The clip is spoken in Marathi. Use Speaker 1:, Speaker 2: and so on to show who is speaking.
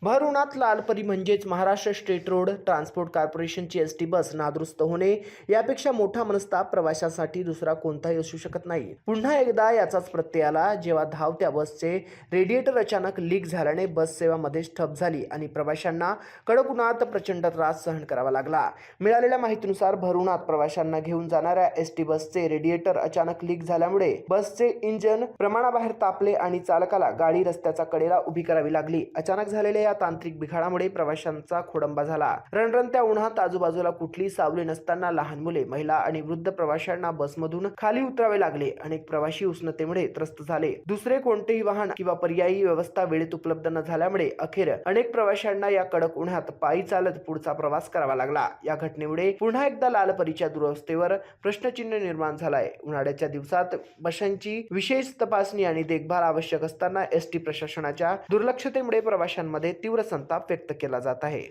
Speaker 1: भर उन्हात लालपरी म्हणजेच महाराष्ट्र स्टेट रोड ट्रान्सपोर्ट कॉर्पोरेशनची एसटी बस नादुरुस्त होणे यापेक्षा मोठा मनस्ताप प्रवाशांसाठी दुसरा कोणताही असू शकत नाही। पुन्हा एकदा याचाच प्रत्यय आला जेव्हा धावत्या बसचे रेडिएटर अचानक लीक झाल्याने बस सेवा मध्येच ठप झाली आणि प्रवाशांना कडक उन्हात प्रचंड त्रास सहन करावा लागला। मिळालेल्या माहितीनुसार भर उन्हात प्रवाशांना घेऊन जाणाऱ्या एसटी बसचे रेडिएटर अचानक लीक झाल्यामुळे बसचे इंजन प्रमाणाबाहेर तापले आणि चालकाला गाडी रस्त्याच्या कडेला उभी करावी लागली। अचानक झालेल्या या तांत्रिक बिघाडामुळे प्रवाशांचा खोडंबा झाला। रणरणत्या उन्हात आजूबाजूला कुठली सावली नसताना लहान मुले, महिला आणि वृद्ध प्रवाशांना बसमधून खाली उतरावे लागले। अनेक प्रवासी उष्णतेमुळे त्रस्त झाले। दुसरे कोणतेही वाहन किंवा पर्यायी व्यवस्था वेळेत उपलब्ध न झाल्यामुळे अखेर अनेक प्रवाशांना या कडक उन्हात पायी चालत पुढचा प्रवास करावा लागला। या घटनेमुळे पुन्हा एकदा लालपरीच्या दुरवस्थेवर प्रश्नचिन्ह निर्माण झालाय। उन्हाळ्याच्या दिवसात बसांची विशेष तपासणी आणि देखभाल आवश्यक असताना एसटी प्रशासनाच्या दुर्लक्षतेमुळे प्रवाशांमध्ये तीव्र संताप व्यक्त केला जात आहे।